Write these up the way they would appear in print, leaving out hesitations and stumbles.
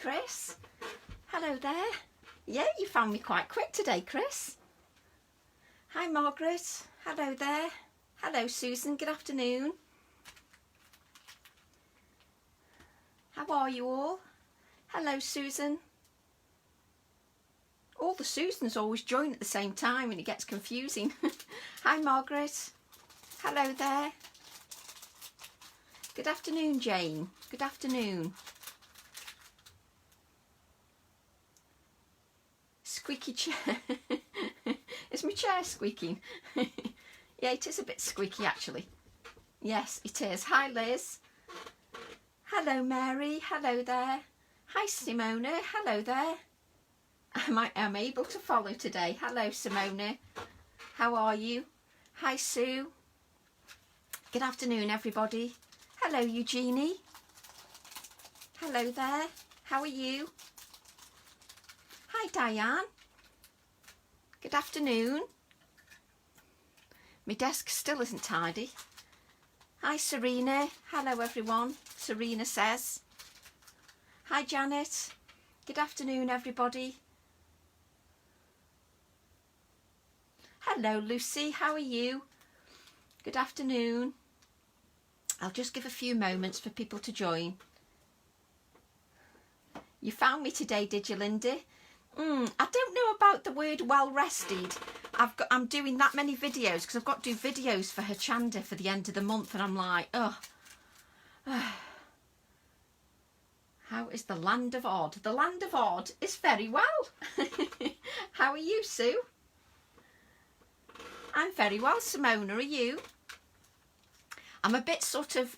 Chris. Hello there. Yeah, you found me quite quick today, Chris. Hi, Margaret. Hello there. Hello, Susan. Good afternoon. How are you all? Hello, Susan. All the Susans always join at the same time and it gets confusing. Hi, Margaret. Hello there. Good afternoon, Jane. Good afternoon. Squeaky chair. Is my chair squeaking? Yeah, it is a bit squeaky actually. Yes, it is. Hi, Liz. Hello, Mary. Hello there. Hi, Simona. Hello there. I'm able to follow today. Hello, Simona. How are you? Hi, Sue. Good afternoon, everybody. Hello, Eugenie. Hello there. How are you? Hi, Diane. Good afternoon. My desk still isn't tidy. Hi, Serena. Hello, everyone. Serena says. Hi, Janet. Good afternoon, everybody. Hello, Lucy. How are you? Good afternoon. I'll just give a few moments for people to join. You found me today, did you, Lindy? I don't know about the word well rested. I'm doing that many videos because I've got to do videos for her Chanda for the end of the month, and I'm like, oh. How is the land of odd? The land of odd is very well. How are you, Sue? I'm very well, Simona. Are you? I'm a bit sort of,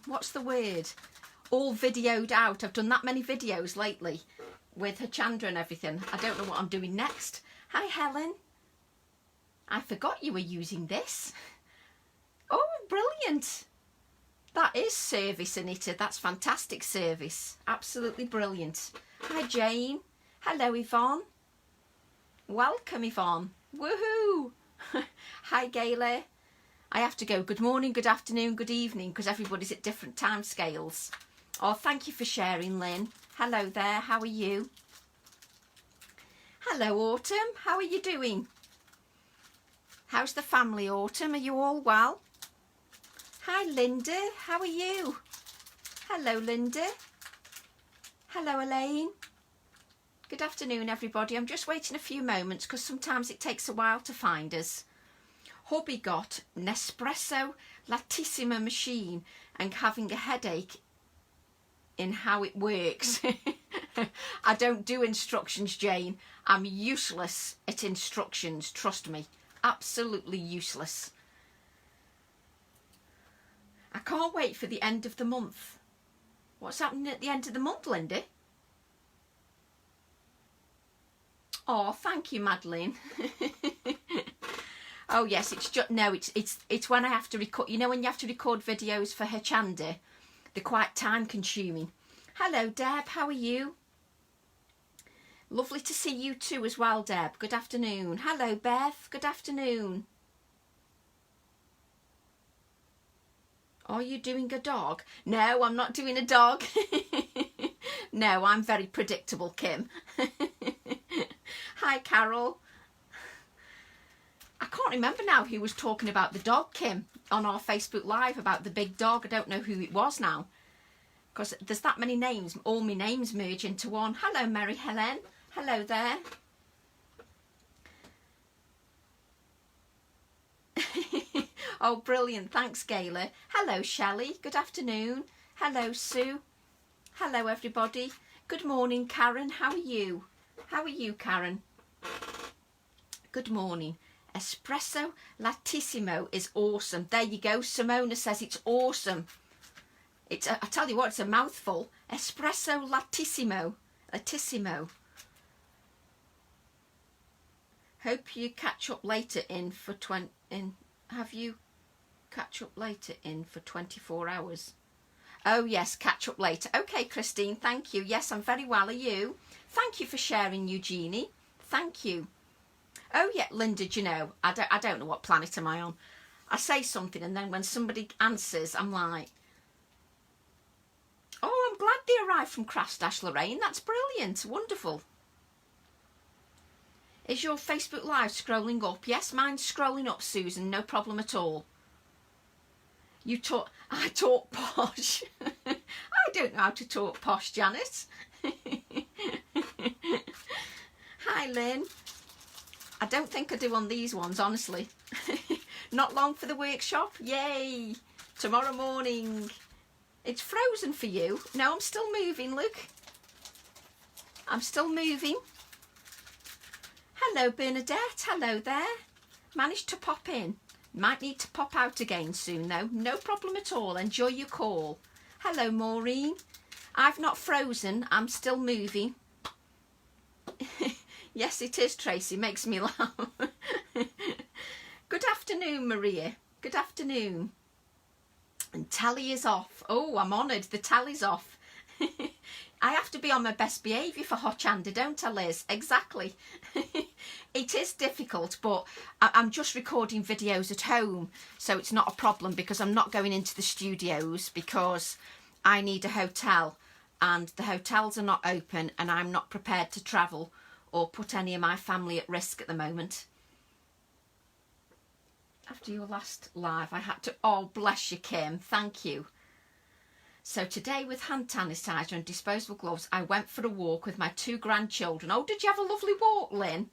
what's the word? All videoed out. I've done that many videos lately with her Chandra and everything. I don't know what I'm doing next. Hi, Helen. I forgot you were using this. Oh, brilliant. That is service, Anita. That's fantastic service. Absolutely brilliant. Hi, Jane. Hello, Yvonne. Welcome, Yvonne. Woohoo. Hi, Gayle. I have to go. Good morning, good afternoon, good evening, because everybody's at different time scales. Oh, thank you for sharing, Lynn. Hello there. How are you? Hello, Autumn. How are you doing? How's the family, Autumn? Are you all well? Hi, Linda. How are you? Hello, Linda. Hello, Elaine. Good afternoon, everybody. I'm just waiting a few moments because sometimes it takes a while to find us. Hubby got Nespresso Latissima machine and having a headache in how it works. I don't do instructions, Jane. I'm useless at instructions, trust me. Absolutely useless. I can't wait for the end of the month. What's happening at the end of the month, Lindy? Oh, thank you, Madeline. Oh yes, it's just no, it's when I have to record. You know when you have to record videos for her Chanda, they're quite time consuming. Hello, Deb. How are you? Lovely to see you too as well, Deb. Good afternoon. Hello, Beth. Good afternoon. Are you doing a dog? No, I'm not doing a dog. No, I'm very predictable, Kim. Hi, Carol. I can't remember now who was talking about the dog, Kim, on our Facebook Live about the big dog. I don't know who it was now because there's that many names. All my names merge into one. Hello, Mary Helen. Hello there. Oh, brilliant. Thanks, Gayla. Hello, Shelley. Good afternoon. Hello, Sue. Hello, everybody. Good morning, Karen. How are you? How are you, Karen? Good morning. Espresso Latissimo is awesome. There you go. Simona says it's awesome. I tell you what, it's a mouthful. Espresso Latissimo. Latissimo. Hope you catch up later have you catch up later in for 24 hours? Oh yes, catch up later. Okay, Christine, thank you. Yes, I'm very well. Are you? Thank you for sharing, Eugenie. Thank you. Oh yeah, Linda, do you know, I don't know what planet am I on. I say something and then when somebody answers, I'm like, oh, I'm glad they arrived from Crash Lorraine. That's brilliant. Wonderful. Is your Facebook Live scrolling up? Yes, mine's scrolling up, Susan. No problem at all. I talk posh. I don't know how to talk posh, Janet. Hi, Lynn. I don't think I do on these ones, honestly. Not long for the workshop. Yay. Tomorrow morning. It's frozen for you. No, I'm still moving, look. I'm still moving. Hello, Bernadette. Hello there. Managed to pop in. Might need to pop out again soon, though. No problem at all. Enjoy your call. Hello, Maureen. I've not frozen. I'm still moving. Yes, it is, Tracy. Makes me laugh. Good afternoon, Maria. Good afternoon. And tally is off. Oh, I'm honoured. The tally's off. I have to be on my best behaviour for Hochanda, don't I, Liz? Exactly. It is difficult, but I'm just recording videos at home, so it's not a problem because I'm not going into the studios because I need a hotel and the hotels are not open and I'm not prepared to travel or put any of my family at risk at the moment. After your last live, I had to... Oh, bless you, Kim. Thank you. So today with hand sanitizer and disposable gloves, I went for a walk with my 2 grandchildren. Oh, did you have a lovely walk, Lynn?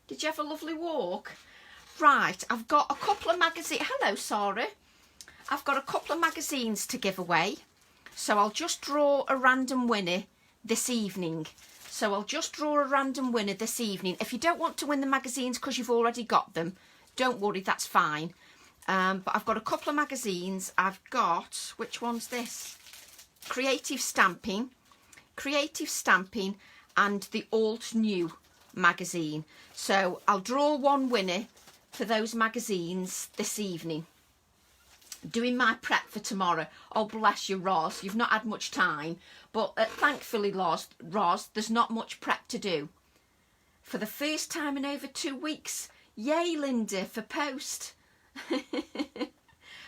Did you have a lovely walk? Right, I've got a couple of magazines. Hello, Sarah. I've got a couple of magazines to give away. So I'll just draw a random winner this evening. If you don't want to win the magazines because you've already got them, don't worry, that's fine. But I've got a couple of magazines. I've got, which one's this? Creative Stamping and the Alt New magazine. So I'll draw one winner for those magazines this evening. Doing my prep for tomorrow. Oh, bless you, Roz. You've not had much time. But thankfully, Roz, there's not much prep to do. For the first time in over 2 weeks. Yay, Linda, for post.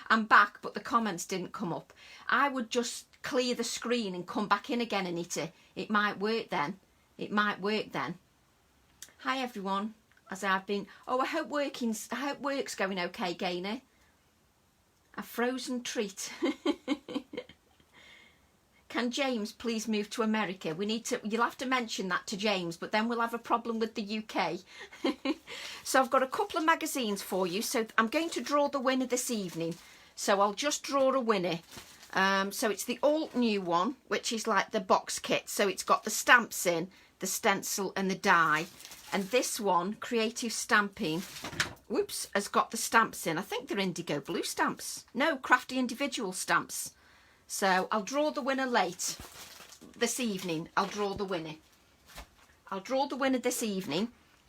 I'm back, but the comments didn't come up. I would just clear the screen and come back in again, Anita. It might work then. Hi, everyone. As I've been... Oh, I hope work's going okay, Gaynor. A frozen treat. Can James please move to America? You'll have to mention that to James, but then we'll have a problem with the UK. So I've got a couple of magazines for you. So I'm going to draw the winner this evening. So I'll just draw a winner. So it's the Alt New one, which is like the box kit. So it's got the stamps in, the stencil and the die. And this one, Creative Stamping, whoops, has got the stamps in. I think they're indigo blue stamps. No, crafty individual stamps. So I'll draw the winner late this evening. I'll draw the winner this evening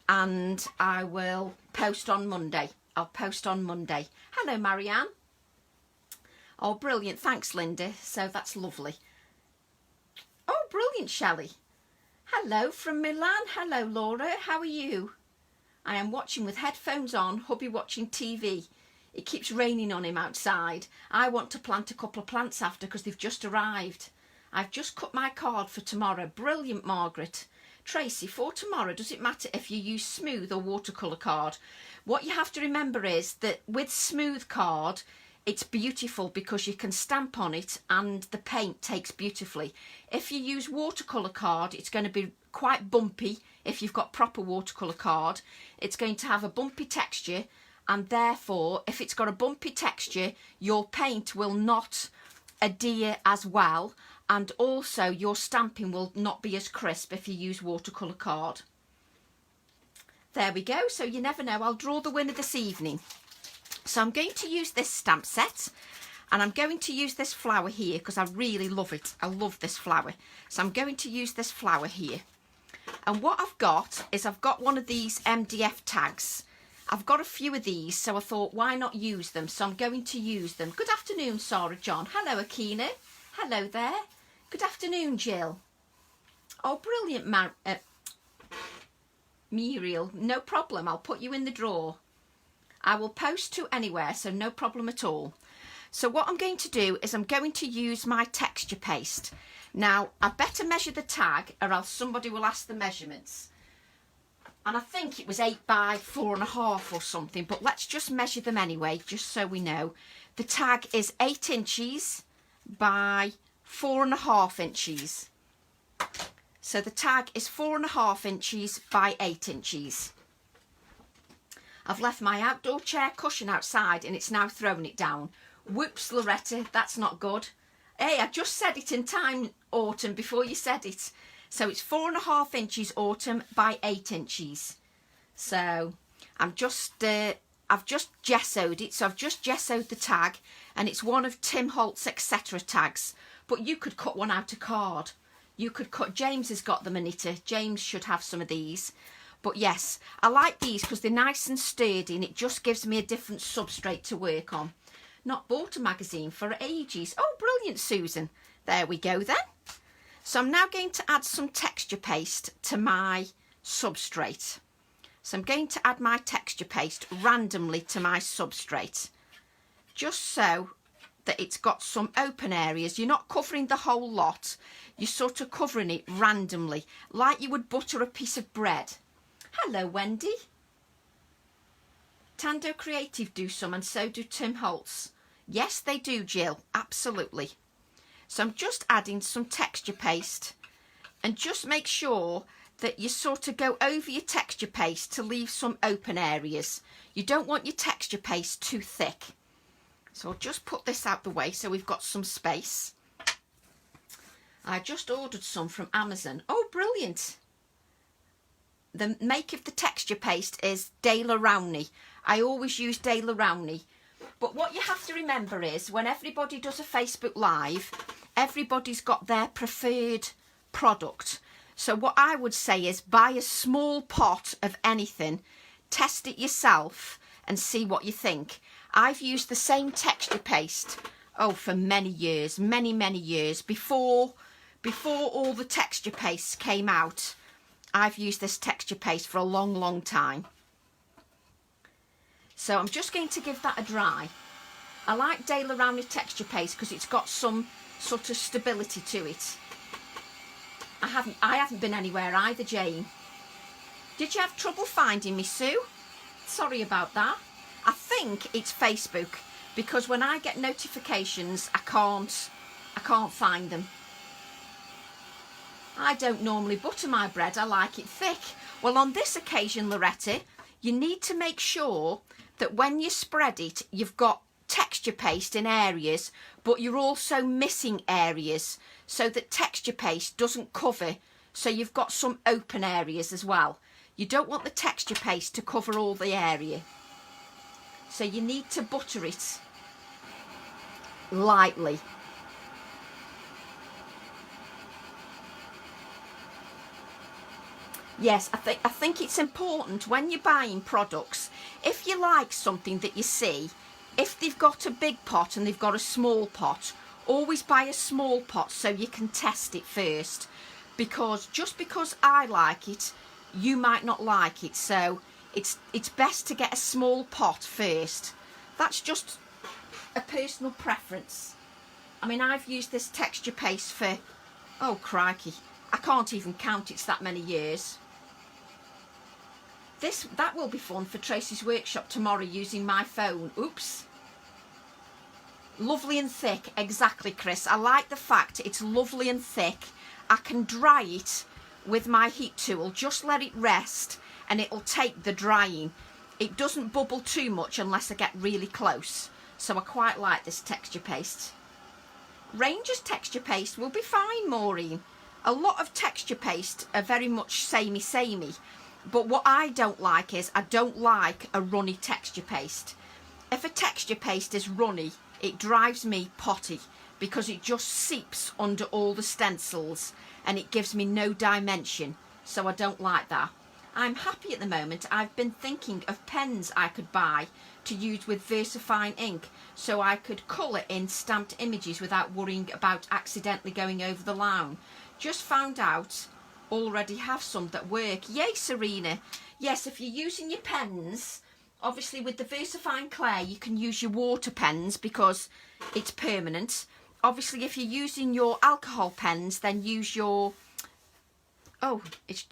and I will post on Monday. Hello, Marianne. Oh, brilliant. Thanks, Linda. So that's lovely. Oh, brilliant, Shelley. Hello from Milan. Hello, Laura. How are you? I am watching with headphones on, hubby watching TV. It keeps raining on him outside. I want to plant a couple of plants after because they've just arrived. I've just cut my card for tomorrow. Brilliant, Margaret. Tracy, for tomorrow, does it matter if you use smooth or watercolour card? What you have to remember is that with smooth card, it's beautiful because you can stamp on it and the paint takes beautifully. If you use watercolour card, it's going to be quite bumpy. If you've got proper watercolour card, it's going to have a bumpy texture. And therefore, if it's got a bumpy texture, your paint will not adhere as well. And also, your stamping will not be as crisp if you use watercolour card. There we go. So you never know. I'll draw the winner this evening. So I'm going to use this stamp set. And I'm going to use this flower here because I really love it. I love this flower. So I'm going to use this flower here. And what I've got is I've got one of these MDF tags. I've got a few of these, so I thought, why not use them? So I'm going to use them. Good afternoon, Sarah John. Hello, Akina. Hello there. Good afternoon, Jill. Oh, brilliant, Muriel. No problem. I'll put you in the drawer. I will post to anywhere, so no problem at all. So what I'm going to do is I'm going to use my texture paste. Now, I better measure the tag or else somebody will ask the measurements. And I think it was 8 by 4.5 or something, but let's just measure them anyway, just so we know. The tag is 8 inches by 4.5 inches. So the tag is 4.5 inches by 8 inches. I've left my outdoor chair cushion outside and it's now thrown it down. Whoops, Loretta, that's not good. Hey, I just said it in time, Autumn, before you said it. So it's 4.5 inches, Autumn, by 8 inches. So I've just gessoed it. So I've just gessoed the tag, and it's one of Tim Holt's etc. tags. But you could cut one out of card. You could cut, James has got them, Anita. James should have some of these. But yes, I like these because they're nice and sturdy and it just gives me a different substrate to work on. Not bought a magazine for ages. Oh, brilliant, Susan. There we go then. So I'm now going to add some texture paste to my substrate. So I'm going to add my texture paste randomly to my substrate, just so that it's got some open areas. You're not covering the whole lot. You're sort of covering it randomly, like you would butter a piece of bread. Hello, Wendy. Tando Creative do some, and so do Tim Holtz. Yes, they do, Jill. Absolutely. So I'm just adding some texture paste, and just make sure that you sort of go over your texture paste to leave some open areas. You don't want your texture paste too thick. So I'll just put this out the way so we've got some space. I just ordered some from Amazon. Oh, brilliant. The make of the texture paste is De La Rowney. I always use De La Rowney. But what you have to remember is when everybody does a Facebook Live, everybody's got their preferred product. So what I would say is buy a small pot of anything, test it yourself and see what you think. I've used the same texture paste, for many years, many years. Before all the texture pastes came out, I've used this texture paste for a long time. So I'm just going to give that a dry. I like De La Rowney texture paste because it's got some sort of stability to it. I haven't been anywhere either, Jane. Did you have trouble finding me, Sue? Sorry about that. I think it's Facebook, because when I get notifications, I can't find them. I don't normally butter my bread, I like it thick. Well, on this occasion, Loretta, you need to make sure that when you spread it, you've got texture paste in areas, but you're also missing areas so that texture paste doesn't cover, so you've got some open areas as well. You don't want the texture paste to cover all the area. So you need to butter it lightly. Yes, I think it's important when you're buying products, if you like something that you see, if they've got a big pot and they've got a small pot, always buy a small pot so you can test it first. Because just because I like it, you might not like it. So it's best to get a small pot first. That's just a personal preference. I mean, I've used this texture paste for, oh crikey, I can't even count, it's that many years. That will be fun for Tracy's workshop tomorrow using my phone. Oops. Lovely and thick, exactly, Chris. I like the fact it's lovely and thick. I can dry it with my heat tool, just let it rest and it'll take the drying. It doesn't bubble too much unless I get really close. So I quite like this texture paste. Ranger's texture paste will be fine, Maureen. A lot of texture paste are very much samey. But what I don't like is I don't like a runny texture paste. If a texture paste is runny, it drives me potty because it just seeps under all the stencils and it gives me no dimension. So I don't like that. I'm happy at the moment. I've been thinking of pens I could buy to use with VersaFine ink so I could colour in stamped images without worrying about accidentally going over the line. Just found out already have some that work. Yay, Serena. Yes, if you're using your pens Obviously with the VersaFine clay you can use your water pens because it's permanent. Obviously if you're using your alcohol pens, then use your, oh, it's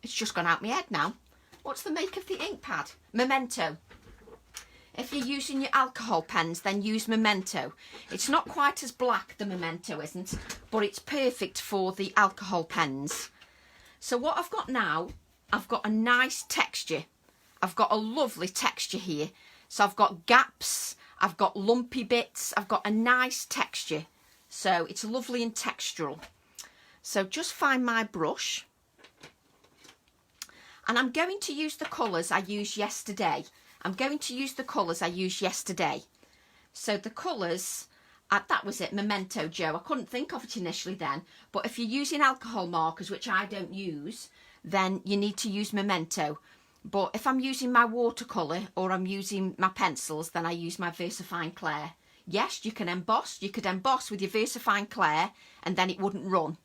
just gone out my head now. What's the make of the ink pad? Memento. If you're using your alcohol pens, then use Memento. It's not quite as black, the Memento isn't, but it's perfect for the alcohol pens. So what I've got now, I've got a nice texture. I've got a lovely texture here. So I've got gaps, I've got lumpy bits, I've got a nice texture. So it's lovely and textural. So just find my brush. And I'm going to use the colours I used yesterday. I'm going to use the colours I used yesterday. So the colours, that was it, Memento, Joe. I couldn't think of it initially then. But if you're using alcohol markers, which I don't use, then you need to use Memento. But if I'm using my watercolour or I'm using my pencils, then I use my VersaFine Clair. Yes, you can emboss. You could emboss with your VersaFine Clair and then it wouldn't run.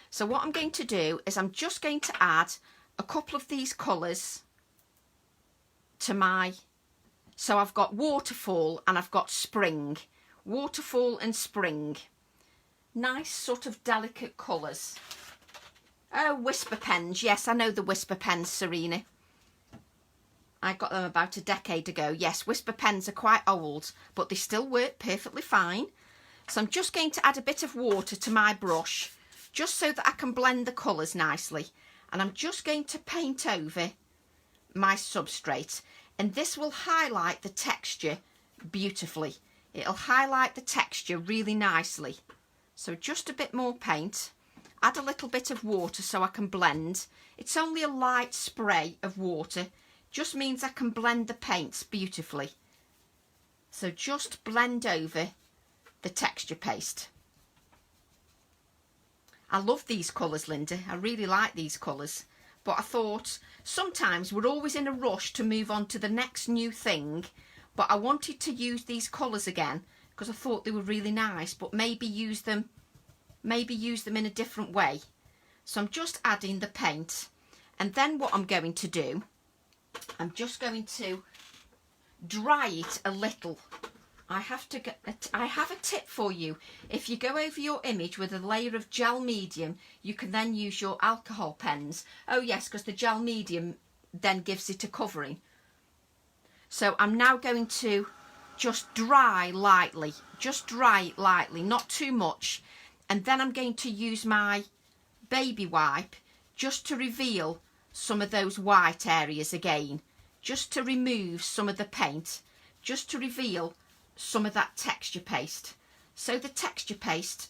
So what I'm going to do is I'm just going to add a couple of these colours to my... So I've got waterfall and I've got spring. Waterfall and spring. Nice sort of delicate colours. Oh, Whisper pens. Yes, I know the Whisper pens, Serena. I got them about a decade ago. Yes, Whisper pens are quite old, but they still work perfectly fine. So I'm just going to add a bit of water to my brush, just so that I can blend the colours nicely. And I'm just going to paint over my substrate. And this will highlight the texture beautifully. It'll highlight the texture really nicely. So just a bit more paint. Add a little bit of water so I can blend. It's only a light spray of water. Just means I can blend the paints beautifully. So just blend over the texture paste. I love these colours, Linda. I really like these colours. But I thought sometimes we're always in a rush to move on to the next new thing. But I wanted to use these colours again because I thought they were really nice. But maybe use them in a different way. So I'm just adding the paint. And then what I'm going to do, I'm just going to dry it a little. I have a tip for you. If you go over your image with a layer of gel medium, you can then use your alcohol pens. Oh yes, because the gel medium then gives it a covering. So I'm now going to just dry lightly. Just dry it lightly, not too much. And then I'm going to use my baby wipe just to reveal some of those white areas again. Just to remove some of the paint. Just to reveal some of that texture paste. So the texture paste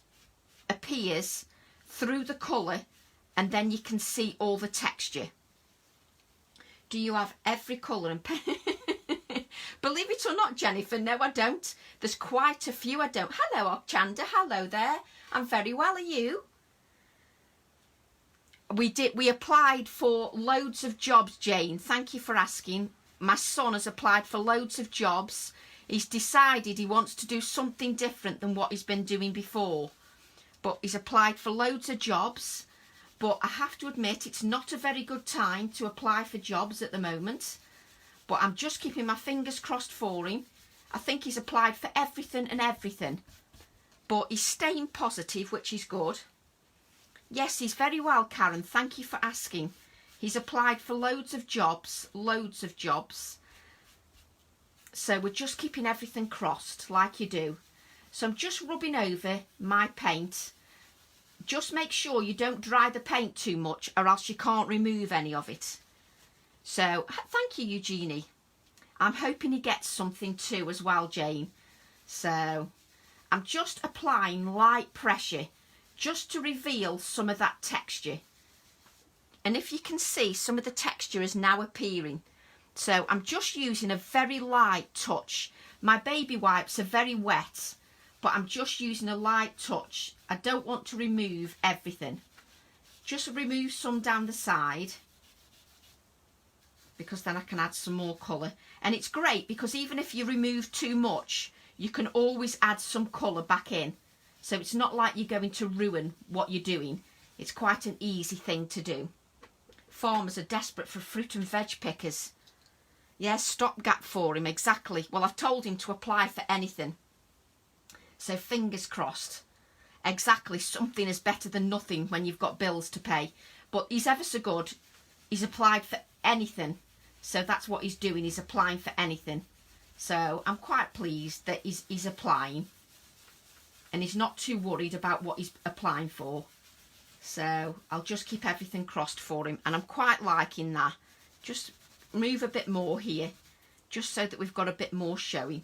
appears through the colour and then you can see all the texture. Do you have every colour and Believe it or not, Jennifer, no I don't. There's quite a few I don't. Hello Ochanda, hello there. I'm very well, are you? We applied for loads of jobs, Jane. Thank you for asking. My son has applied for loads of jobs. He's decided he wants to do something different than what he's been doing before. But he's applied for loads of jobs. But I have to admit, it's not a very good time to apply for jobs at the moment. But I'm just keeping my fingers crossed for him. I think he's applied for everything and everything. But he's staying positive, which is good. Yes, he's very well, Karen. Thank you for asking. He's applied for loads of jobs. Loads of jobs. So we're just keeping everything crossed, like you do. So I'm just rubbing over my paint. Just make sure you don't dry the paint too much or else you can't remove any of it. So, thank you, Eugenie. I'm hoping he gets something too as well, Jane. So, I'm just applying light pressure just to reveal some of that texture. And if you can see, some of the texture is now appearing. So I'm just using a very light touch. My baby wipes are very wet, but I'm just using a light touch. I don't want to remove everything. Just remove some down the side, because then I can add some more colour. And it's great because even if you remove too much, you can always add some colour back in. So it's not like you're going to ruin what you're doing. It's quite an easy thing to do. Farmers are desperate for fruit and veg pickers. Yes, stopgap for him, exactly. Well, I've told him to apply for anything. So fingers crossed. Exactly, something is better than nothing when you've got bills to pay. But he's ever so good. He's applied for anything. So that's what he's doing, he's applying for anything. So I'm quite pleased that he's applying. And he's not too worried about what he's applying for. So I'll just keep everything crossed for him. And I'm quite liking that. Just move a bit more here. Just so that we've got a bit more showing.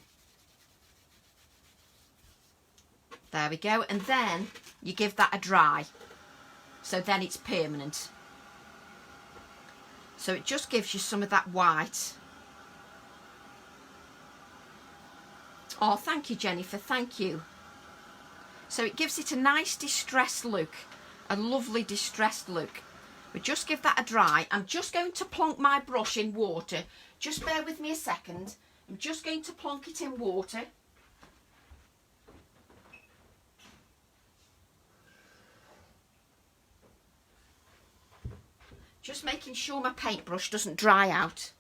There we go. And then you give that a dry. So then it's permanent. So it just gives you some of that white. Oh, thank you, Jennifer. Thank you. So it gives it a nice distressed look. A lovely distressed look. We just give that a dry. I'm just going to plonk my brush in water. Just bear with me a second. I'm just going to plonk it in water. Just making sure my paintbrush doesn't dry out.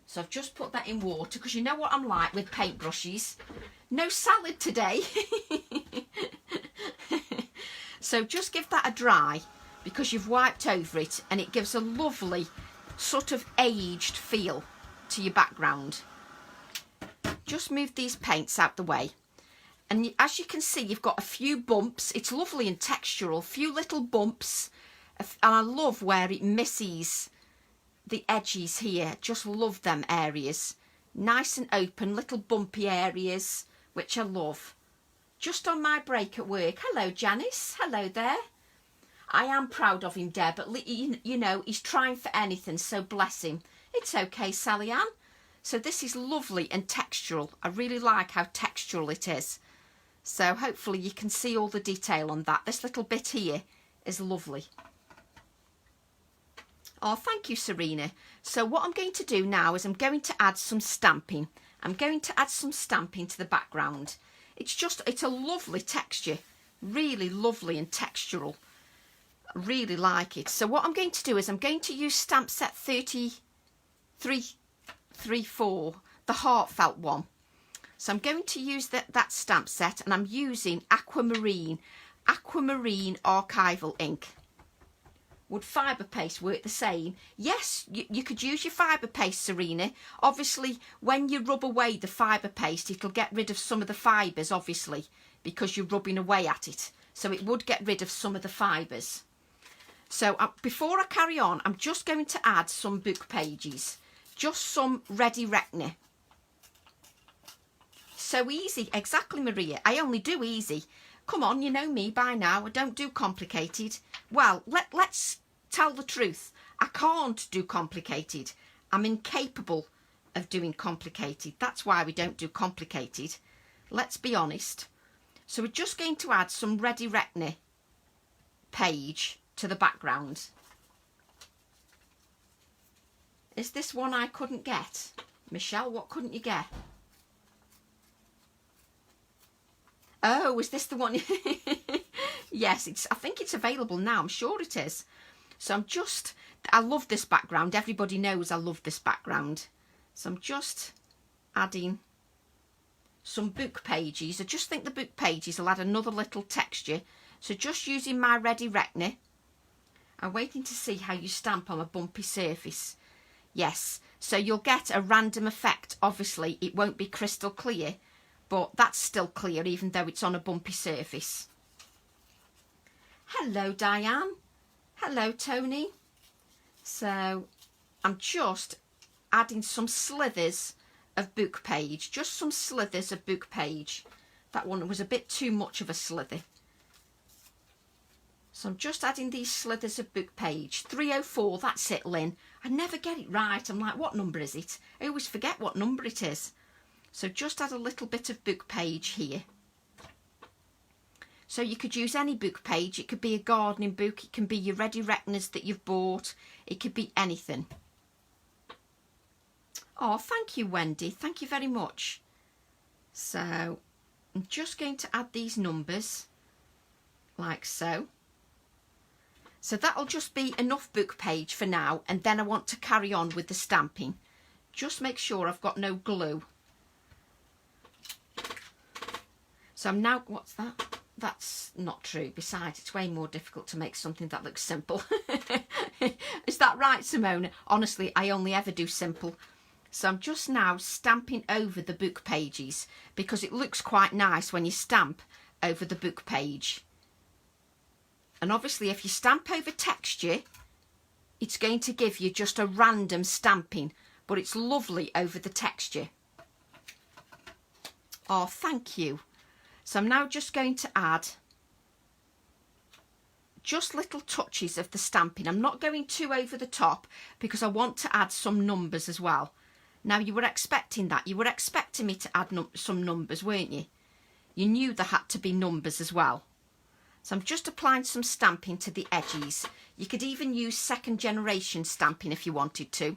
So I've just put that in water because you know what I'm like with paintbrushes. No salad today. So just give that a dry because you've wiped over it and it gives a lovely sort of aged feel to your background. Just move these paints out the way. And as you can see, you've got a few bumps. It's lovely and textural, few little bumps. And I love where it misses the edges here. Just love them areas. Nice and open, little bumpy areas, which I love. Just on my break at work. Hello, Janice. Hello there. I am proud of him, Deb. But you know, he's trying for anything, so bless him. It's okay, Sally Ann. So this is lovely and textural. I really like how textural it is. So hopefully you can see all the detail on that. This little bit here is lovely. Oh, thank you, Serena. So what I'm going to do now is I'm going to add some stamping. I'm going to add some stamping to the background. It's a lovely texture. Really lovely and textural. I really like it. So what I'm going to do is I'm going to use stamp set 3334, the heartfelt one. So I'm going to use that stamp set and I'm using aquamarine archival ink. Would fibre paste work the same? Yes, you could use your fibre paste, Serena. Obviously, when you rub away the fibre paste, it'll get rid of some of the fibres, obviously, because you're rubbing away at it. So it would get rid of some of the fibres. So before I carry on, I'm just going to add some book pages. Just some ready reckoner. So easy, exactly, Maria. I only do easy. Come on, you know me by now. I don't do complicated. Well, let's tell the truth. I can't do complicated. I'm incapable of doing complicated. That's why we don't do complicated. Let's be honest. So we're just going to add some ready reckoner page to the background. Is this one I couldn't get? Michelle, what couldn't you get? Oh, is this the one? Yes, I think it's available now. I'm sure it is. So I love this background. Everybody knows I love this background. So I'm just adding some book pages. I just think the book pages will add another little texture. So just using my ready reckoner. I'm waiting to see how you stamp on a bumpy surface. Yes, so you'll get a random effect. Obviously, it won't be crystal clear. But that's still clear even though it's on a bumpy surface. Hello, Diane. Hello, Tony. So I'm just adding some slithers of book page. Just some slithers of book page. That one was a bit too much of a slither. So I'm just adding these slithers of book page. 304, that's it, Lynn. I never get it right. I'm like, what number is it? I always forget what number it is. So just add a little bit of book page here. So you could use any book page. It could be a gardening book. It can be your ready reckoners that you've bought. It could be anything. Oh, thank you, Wendy. Thank you very much. So I'm just going to add these numbers like so. So that'll just be enough book page for now. And then I want to carry on with the stamping. just make sure I've got no glue. So I'm now, what's that? That's not true. Besides, it's way more difficult to make something that looks simple. Is that right, Simone? Honestly, I only ever do simple. So I'm just now stamping over the book pages because it looks quite nice when you stamp over the book page. And obviously if you stamp over texture, it's going to give you just a random stamping, but it's lovely over the texture. Oh, thank you. So I'm now just going to add just little touches of the stamping. I'm not going too over the top because I want to add some numbers as well. Now, you were expecting that. You were expecting me to add some numbers, weren't you? You knew there had to be numbers as well. So I'm just applying some stamping to the edges. You could even use second generation stamping if you wanted to.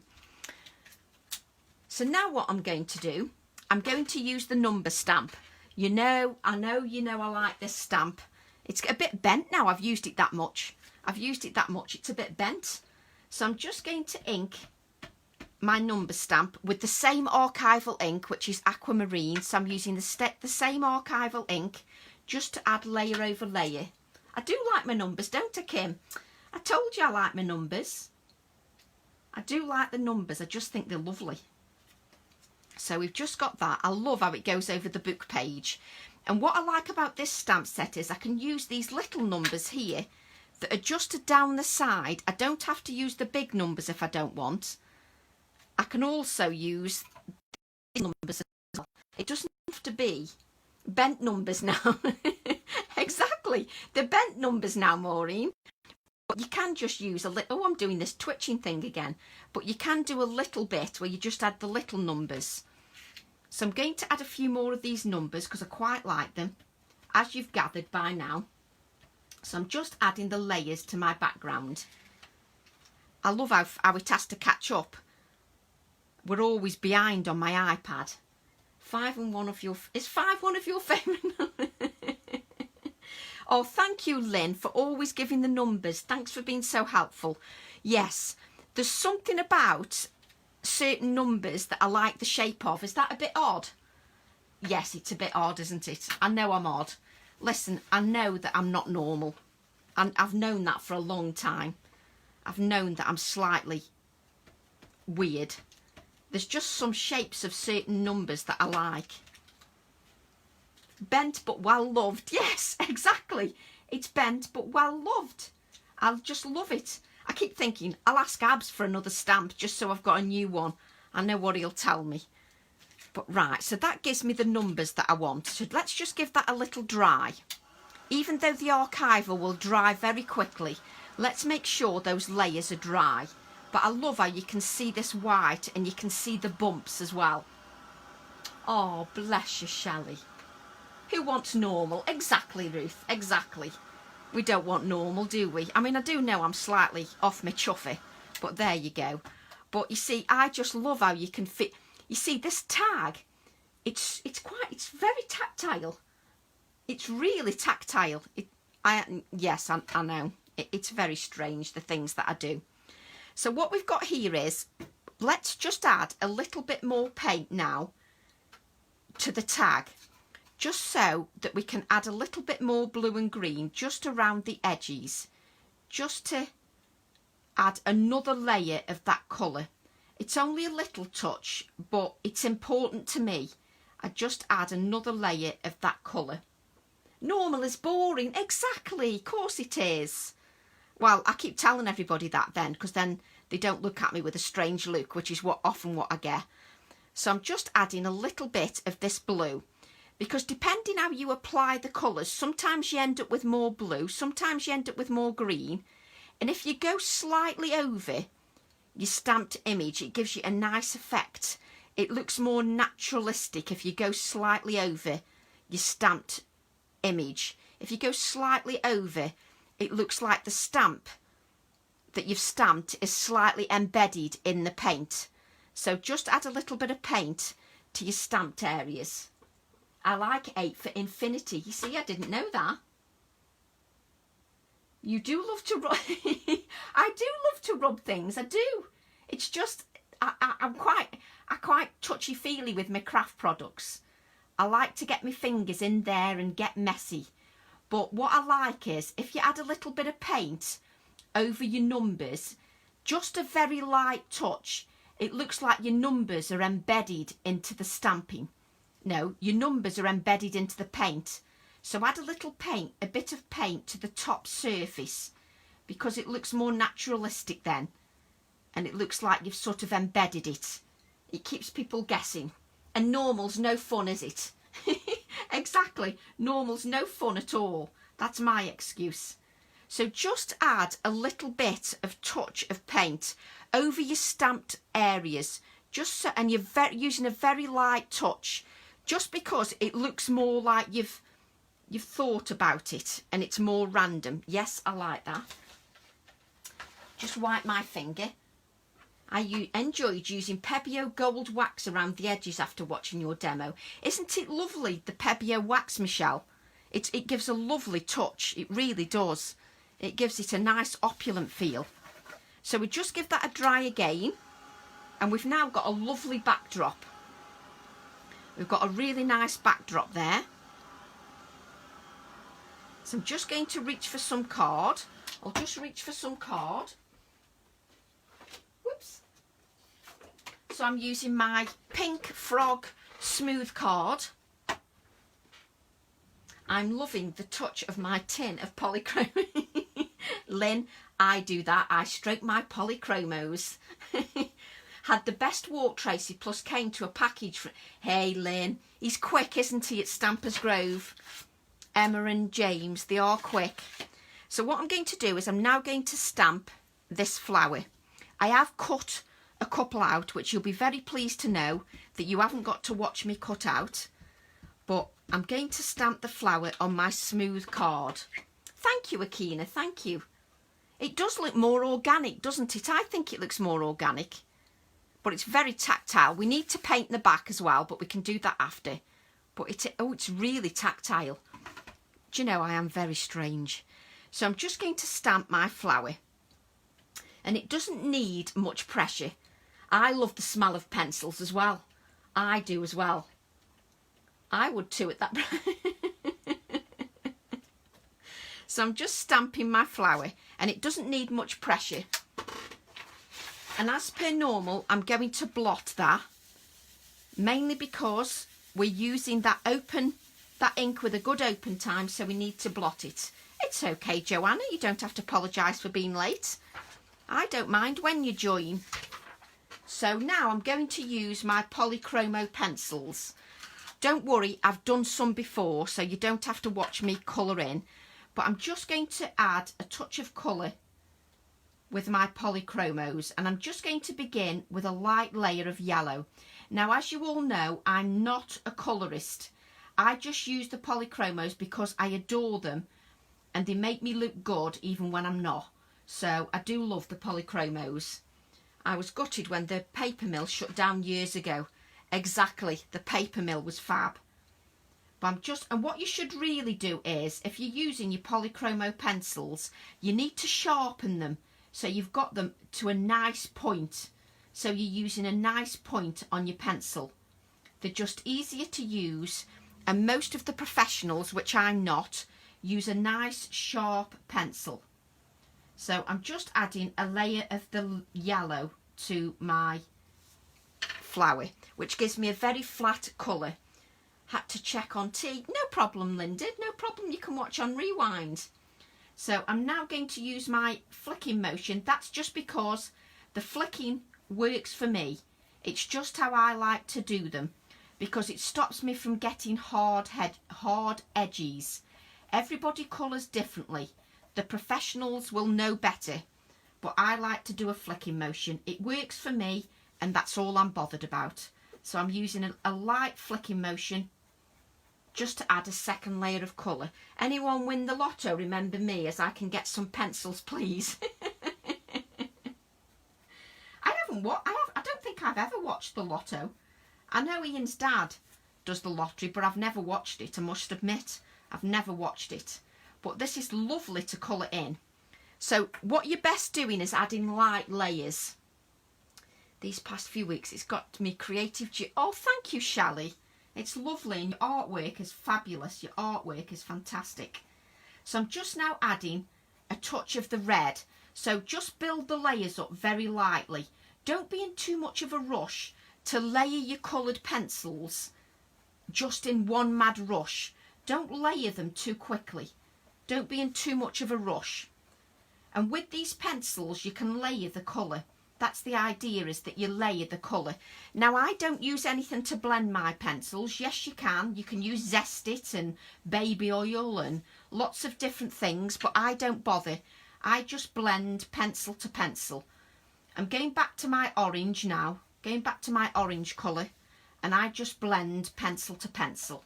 So now what I'm going to do, I'm going to use the number stamp. I know I like this stamp. It's a bit bent now. I've used it that much. It's a bit bent. So I'm just going to ink my number stamp with the same archival ink, which is aquamarine. So I'm using the same archival ink just to add layer over layer. I do like my numbers, don't I, Kim? I told you I like my numbers. I do like the numbers. I just think they're lovely. So we've just got that. I love how it goes over the book page. And what I like about this stamp set is I can use these little numbers here that are just down the side. I don't have to use the big numbers if I don't want. I can also use these numbers as well. It doesn't have to be bent numbers now. Exactly. The bent numbers now, Maureen. But you can just use a little, oh, I'm doing this twitching thing again. But you can do a little bit where you just add the little numbers. So I'm going to add a few more of these numbers because I quite like them, as you've gathered by now. So I'm just adding the layers to my background. I love how it has to catch up. We're always behind on my iPad. Is 5 one of your favourite numbers? Oh, thank you, Lynn, for always giving the numbers. Thanks for being so helpful. Yes, there's something about certain numbers that I like the shape of. Is that a bit odd? Yes, it's a bit odd, isn't it? I know I'm odd. Listen, I know that I'm not normal. And I've known that for a long time. I've known that I'm slightly weird. There's just some shapes of certain numbers that I like. Bent but well loved. Yes, exactly. It's bent but well loved. I just love it. I keep thinking, I'll ask Abs for another stamp just so I've got a new one. I know what he'll tell me. But right, so that gives me the numbers that I want. So let's just give that a little dry. Even though the archival will dry very quickly, let's make sure those layers are dry. But I love how you can see this white and you can see the bumps as well. Oh, bless you, Shelley. Who wants normal? Exactly, Ruth, exactly. We don't want normal, do we? I mean, I do know I'm slightly off my chuffy, but there you go. But you see, I just love how you can fit. You see, this tag, it's very tactile. It's really tactile. Yes, I know. It's very strange, the things that I do. So what we've got here is, let's just add a little bit more paint now to the tag, just so that we can add a little bit more blue and green just around the edges, just to add another layer of that colour. It's only a little touch, but it's important to me. I just add another layer of that colour. Normal is boring. Exactly, of course it is. Well, I keep telling everybody that then, because then they don't look at me with a strange look, which is often what I get. So I'm just adding a little bit of this blue, because depending how you apply the colours, sometimes you end up with more blue, sometimes you end up with more green. And if you go slightly over your stamped image, it gives you a nice effect. It looks more naturalistic if you go slightly over your stamped image. If you go slightly over, it looks like the stamp that you've stamped is slightly embedded in the paint. So just add a little bit of paint to your stamped areas. I like 8 for infinity. You see, I didn't know that. You do love to rub. I do love to rub things. I do. It's just I quite touchy-feely with my craft products. I like to get my fingers in there and get messy. But what I like is, if you add a little bit of paint over your numbers, just a very light touch, it looks like your numbers are embedded into the stamping. No, your numbers are embedded into the paint. So add a little paint, a bit of paint to the top surface, because it looks more naturalistic then. And it looks like you've sort of embedded it. It keeps people guessing. And normal's no fun, is it? Exactly. Normal's no fun at all. That's my excuse. So just add a little bit of touch of paint over your stamped areas. Just so, and you're using a very light touch, just because it looks more like you've thought about it and it's more random. Yes, I like that. Just wipe my finger. I enjoyed using Pebeo gold wax around the edges after watching your demo. Isn't it lovely, the Pebeo wax, Michelle? It gives a lovely touch. It really does. It gives it a nice opulent feel. So we just give that a dry again. And we've now got a lovely backdrop. We've got a really nice backdrop there. So I'm just going to reach for some card. I'll just reach for some card. Whoops. So I'm using my pink frog smooth card. I'm loving the touch of my tin of polychrome. Lynn, I do that. I stroke my polychromos. Had the best walk, Tracy, plus came to a package. Hey, Lynn, he's quick, isn't he, at Stampers Grove? Emma and James, they are quick. So what I'm going to do is I'm now going to stamp this flower. I have cut a couple out, which you'll be very pleased to know that you haven't got to watch me cut out. But I'm going to stamp the flower on my smooth card. Thank you, Akina, thank you. It does look more organic, doesn't it? I think it looks more organic. But it's very tactile. We need to paint the back as well, but we can do that after. But it's really tactile. Do you know, I am very strange. So I'm just going to stamp my flower. And it doesn't need much pressure. I love the smell of pencils as well. I do as well. I would too at that. So I'm just stamping my flower, and it doesn't need much pressure. And as per normal, I'm going to blot that, mainly because we're using that ink with a good open time, so we need to blot it. It's okay, Joanna, you don't have to apologise for being late. I don't mind when you join. So now I'm going to use my polychromo pencils. Don't worry, I've done some before, so you don't have to watch me colour in. But I'm just going to add a touch of colour with my polychromos, and I'm just going to begin with a light layer of yellow. Now, as you all know, I'm not a colourist. I just use the polychromos because I adore them and they make me look good even when I'm not. So I do love the polychromos. I was gutted when the paper mill shut down years ago. Exactly, the paper mill was fab. But and what you should really do is, if you're using your polychromo pencils, you need to sharpen them so you've got them to a nice point. So you're using a nice point on your pencil. They're just easier to use, and most of the professionals, which I'm not, use a nice sharp pencil. So I'm just adding a layer of the yellow to my flower, which gives me a very flat colour. Had to check on tea. No problem, Linda, no problem, you can watch on rewind. So I'm now going to use my flicking motion. That's just because the flicking works for me. It's just how I like to do them, because it stops me from getting hard edges. Everybody colours differently. The professionals will know better, but I like to do a flicking motion. It works for me, and that's all I'm bothered about. So I'm using a light flicking motion just to add a second layer of colour. Anyone win the lotto, remember me, as I can get some pencils, please. I don't think I've ever watched the lotto. I know Ian's dad does the lottery, but I've never watched it, I must admit. I've never watched it. But this is lovely to colour in. So what you're best doing is adding light layers. these past few weeks. It's got me creative. Oh, thank you, Shally. It's lovely, and your artwork is fabulous. Your artwork is fantastic. So I'm just now adding a touch of the red. So just build the layers up very lightly. Don't be in too much of a rush to layer your coloured pencils just in one mad rush. Don't layer them too quickly. Don't be in too much of a rush. And with these pencils, you can layer the colour. That's the idea, is that you layer the colour. Now, I don't use anything to blend my pencils. Yes, you can. You can use Zest It and baby oil and lots of different things, but I don't bother. I just blend pencil to pencil. I'm going back to my orange now, going back to my orange colour, and I just blend pencil to pencil.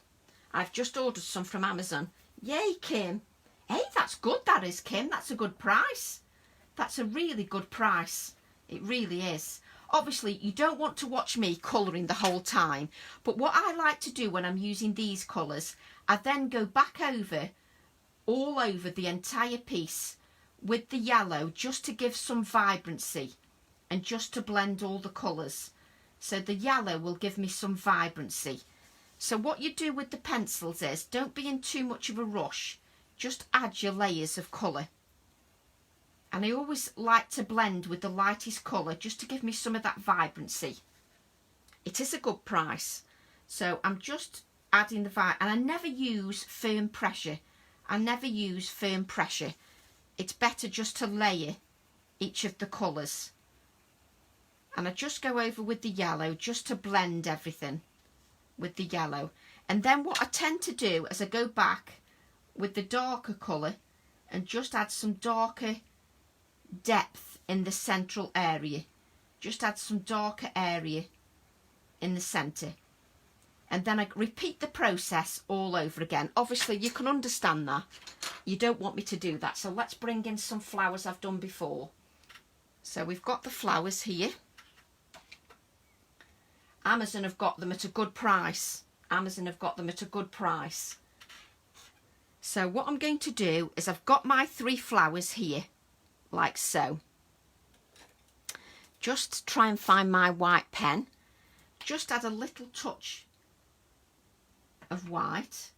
I've just ordered some from Amazon. Yay, Kim. Hey, that's good, that is, Kim. That's a good price. That's a really good price. It really is. Obviously, you don't want to watch me colouring the whole time, but what I like to do when I'm using these colours, I then go back over, all over the entire piece with the yellow, just to give some vibrancy and just to blend all the colours. So the yellow will give me some vibrancy. So what you do with the pencils is, don't be in too much of a rush. Just add your layers of colour. And I always like to blend with the lightest colour just to give me some of that vibrancy. It is a good price. So I'm just adding the vibe. And I never use firm pressure. I never use firm pressure. It's better just to layer each of the colours. And I just go over with the yellow just to blend everything with the yellow. And then what I tend to do as I go back with the darker colour and just add some darker depth in the central area. Just add some darker area in the centre. And then I repeat the process all over again. Obviously, you can understand that. You don't want me to do that. So let's bring in some flowers I've done before. So we've got the flowers here. Amazon have got them at a good price. Amazon have got them at a good price. So what I'm going to do is I've got my 3 flowers here, like so. Just try and find my white pen. Just add a little touch of white.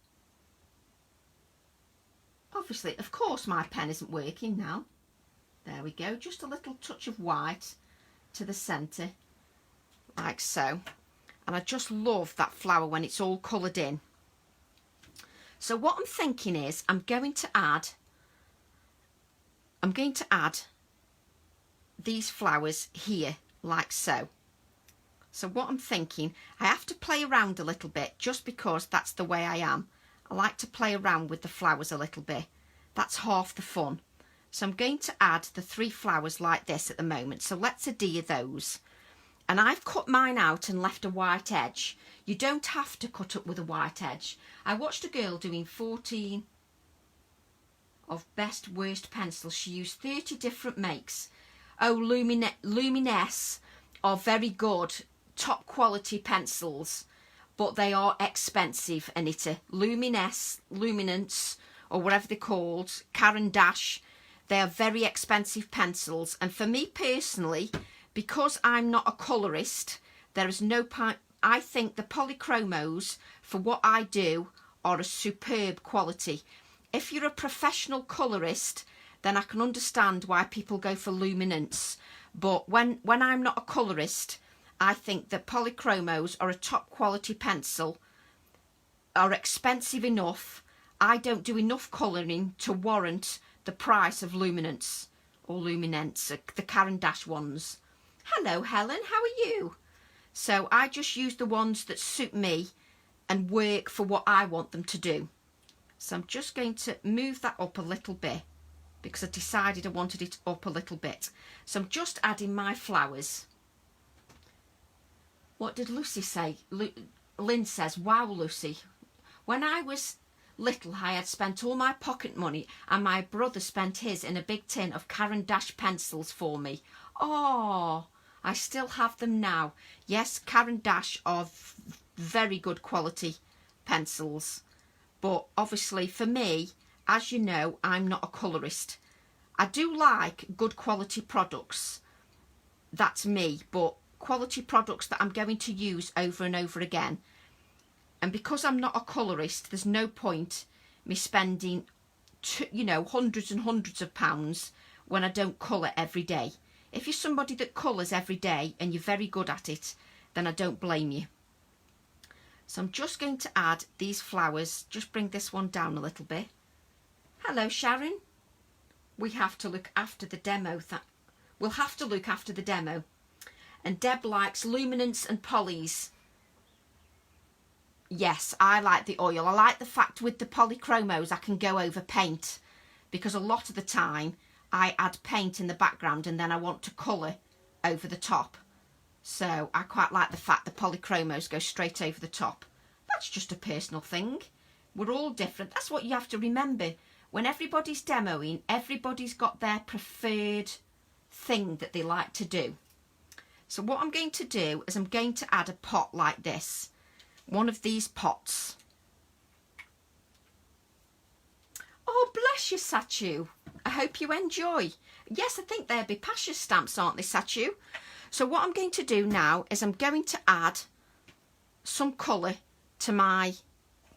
Obviously, of course, my pen isn't working now. There we go. Just a little touch of white to the centre, like so. And I just love that flower when it's all coloured in. So what I'm thinking is I'm going to add these flowers here, like so. So what I'm thinking, I have to play around a little bit just because that's the way I am. I like to play around with the flowers a little bit. That's half the fun. So I'm going to add the 3 flowers like this at the moment. So let's adhere those. And I've cut mine out and left a white edge. You don't have to cut up with a white edge. I watched a girl doing 14 of best worst pencils. She used 30 different makes. Oh, Luminesse are very good, top quality pencils, but they are expensive, Anita. Luminance, or whatever they're called, Caran d'Ache, they are very expensive pencils. And for me personally, because I'm not a colourist, there is no point. I think the polychromos, for what I do, are a superb quality. If you're a professional colourist, then I can understand why people go for luminance. But when I'm not a colourist, I think that polychromos are a top quality pencil, are expensive enough. I don't do enough colouring to warrant the price of luminance or luminance, the Caran d'Ache ones. Hello, Helen, how are you? So I just use the ones that suit me and work for what I want them to do. So I'm just going to move that up a little bit because I decided I wanted it up a little bit. So I'm just adding my flowers. What did Lucy say? Lynn says, wow, Lucy. When I was little, I had spent all my pocket money and my brother spent his in a big tin of Caran d'Ache pencils for me. Oh, I still have them now. Yes, Caran d'Ache are very good quality pencils. But obviously for me, as you know, I'm not a colourist. I do like good quality products. That's me. But quality products that I'm going to use over and over again. And because I'm not a colourist, there's no point me spending, you know, hundreds and hundreds of pounds when I don't colour every day. If you're somebody that colours every day and you're very good at it, then I don't blame you. So I'm just going to add these flowers. Just bring this one down a little bit. Hello, Sharon. We have to look after the demo. We'll have to look after the demo. And Deb likes luminance and polys. Yes, I like the oil. I like the fact with the polychromos I can go over paint, because a lot of the time I add paint in the background and then I want to colour over the top. So I quite like the fact the polychromos go straight over the top. That's just a personal thing. We're all different. That's what you have to remember. When everybody's demoing, everybody's got their preferred thing that they like to do. So what I'm going to do is I'm going to add a pot like this. One of these pots. Oh, bless you, Satu. I hope you enjoy. Yes, I think they're Bipasha stamps, aren't they, Satu? So what I'm going to do now is I'm going to add some colour to my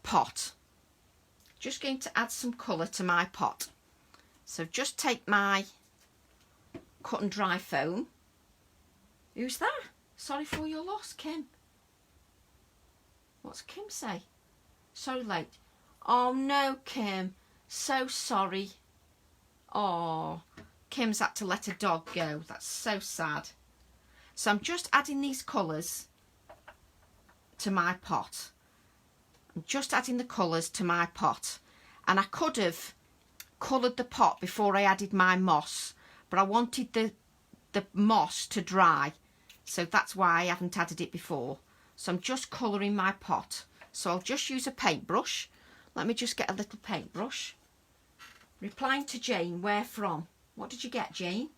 pot. Just going to add some colour to my pot. So just take my cut and dry foam. Who's that? Sorry for your loss, Kim. What's Kim say? Sorry, late. Oh no, Kim. So sorry. Oh, Kim's had to let a dog go. That's so sad. So I'm just adding these colours to my pot. I'm just adding the colours to my pot. And I could have coloured the pot before I added my moss, but I wanted the moss to dry. So that's why I haven't added it before. So I'm just colouring my pot. So I'll just use a paintbrush. Let me just get a little paintbrush. Replying to Jane, where from? What did you get, Jane?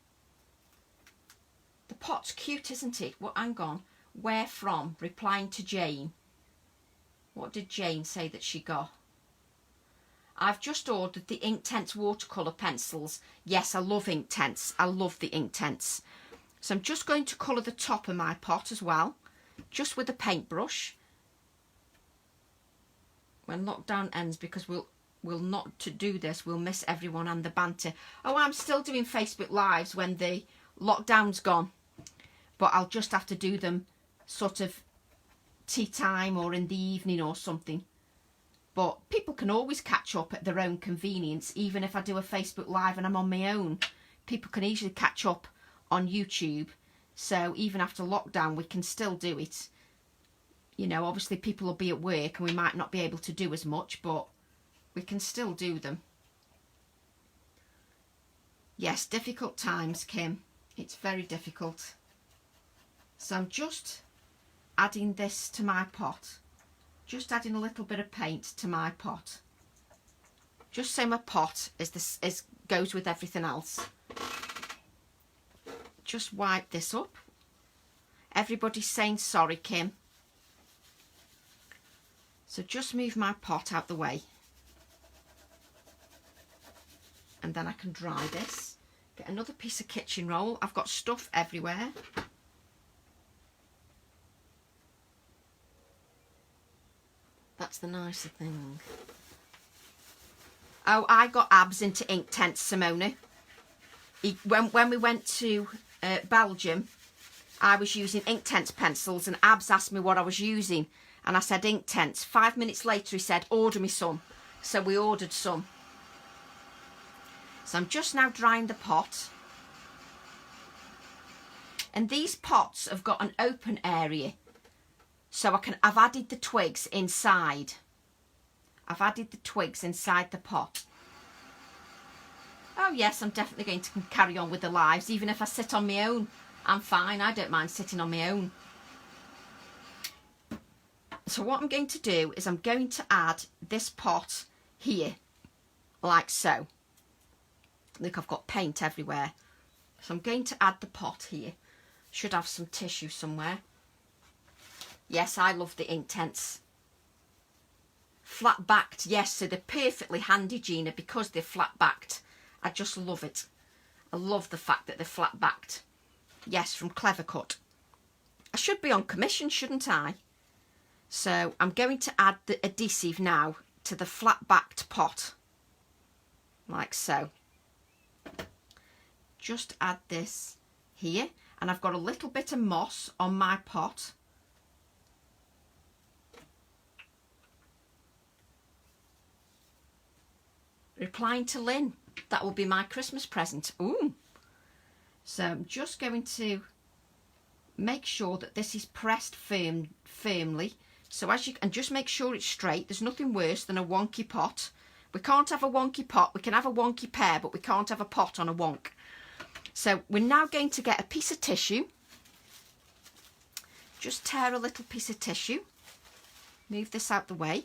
The pot's cute, isn't it? Well, hang on. Where from? Replying to Jane. What did Jane say that she got? I've just ordered the Inktense watercolour pencils. Yes, I love Inktense. I love the Inktense. So I'm just going to colour the top of my pot as well, just with a paintbrush. When lockdown ends, because we'll not to do this, we'll miss everyone and the banter. Oh, I'm still doing Facebook Lives when the lockdown's gone, but I'll just have to do them sort of tea time or in the evening or something. But people can always catch up at their own convenience. Even if I do a Facebook Live and I'm on my own, people can easily catch up on YouTube. So even after lockdown, we can still do it. You know, obviously people will be at work and we might not be able to do as much, but we can still do them. Yes, difficult times, Kim. It's very difficult. So I'm just adding this to my pot. Just adding a little bit of paint to my pot. Just so my pot goes with everything else. Just wipe this up. Everybody's saying sorry, Kim. So just move my pot out the way. And then I can dry this. Get another piece of kitchen roll. I've got stuff everywhere. That's the nicer thing. Oh, I got Abs into Inktense, Simona. When we went to Belgium, I was using Inktense pencils and Abs asked me what I was using. And I said Inktense. 5 minutes later he said, order me some. So we ordered some. So I'm just now drying the pot. And these pots have got an open area. So I've added the twigs inside. I've added the twigs inside the pot. Oh yes, I'm definitely going to carry on with the lives. Even if I sit on my own, I'm fine. I don't mind sitting on my own. So what I'm going to do is I'm going to add this pot here, like so. Look, I've got paint everywhere. So I'm going to add the pot here. Should have some tissue somewhere. Yes, I love the Inktense. Flat backed, yes, so they're perfectly handy, Gina, because they're flat backed. I just love it. I love the fact that they're flat backed. Yes, from Clever Cut. I should be on commission, shouldn't I? So I'm going to add the adhesive now to the flat backed pot, like so. Just add this here, and I've got a little bit of moss on my pot. Replying to Lynn, that will be my Christmas present. Ooh. So I'm just going to make sure that this is pressed firmly. So as you, and just make sure it's straight. There's nothing worse than a wonky pot. We can't have a wonky pot. We can have a wonky pear, but we can't have a pot on a wonk. So we're now going to get a piece of tissue. Just tear a little piece of tissue. Move this out the way.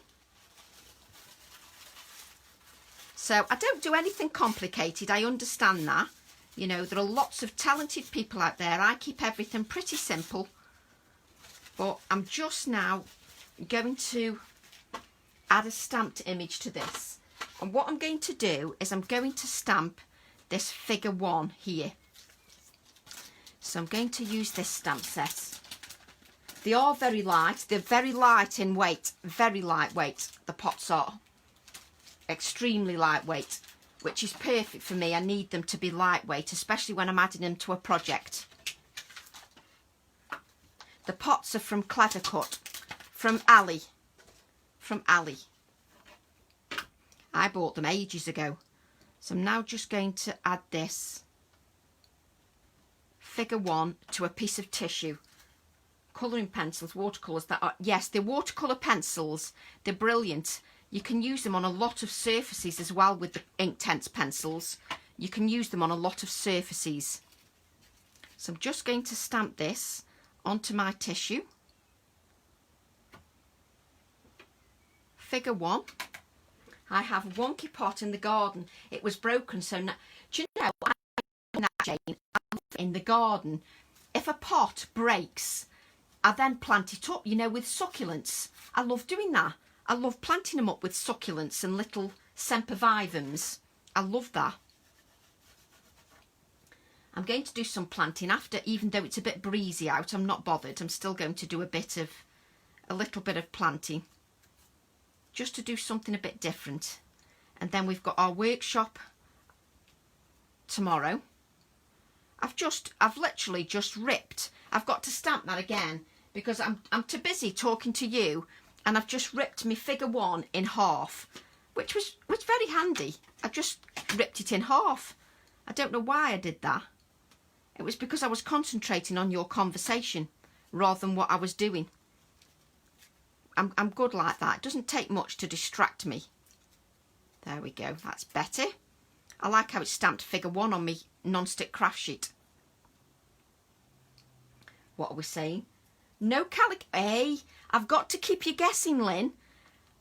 So I don't do anything complicated. I understand that. You know, there are lots of talented people out there. I keep everything pretty simple. But I'm just now going to add a stamped image to this. And what I'm going to do is I'm going to stamp this figure 1 here. So I'm going to use this stamp set. They are very light. They're very light in weight. Very lightweight. The pots are extremely lightweight, which is perfect for me. I need them to be lightweight, especially when I'm adding them to a project. The pots are from Clever Cut, from Ali. From Ali. I bought them ages ago. So I'm now just going to add this figure 1 to a piece of tissue. Colouring pencils, watercolours that are, yes, they're watercolour pencils. They're brilliant. You can use them on a lot of surfaces as well with the Inktense pencils. You can use them on a lot of surfaces. So I'm just going to stamp this onto my tissue. Figure 1. I have a wonky pot in the garden. It was broken, so now, do you know, Jane, in the garden, if a pot breaks, I then plant it up, you know, with succulents. I love doing that. I love planting them up with succulents and little sempervivums. I love that. I'm going to do some planting after, even though it's a bit breezy out. I'm not bothered. I'm still going to do a little bit of planting, just to do something a bit different. And then we've got our workshop tomorrow. I've literally just ripped. I've got to stamp that again because I'm too busy talking to you, and I've just ripped my figure 1 in half, which was very handy. I just ripped it in half. I don't know why I did that. It was because I was concentrating on your conversation rather than what I was doing. I'm good like that. It doesn't take much to distract me. There we go. That's better. I like how it's stamped figure 1 on me non-stick craft sheet. What are we saying? No calico. Hey, I've got to keep you guessing, Lynn.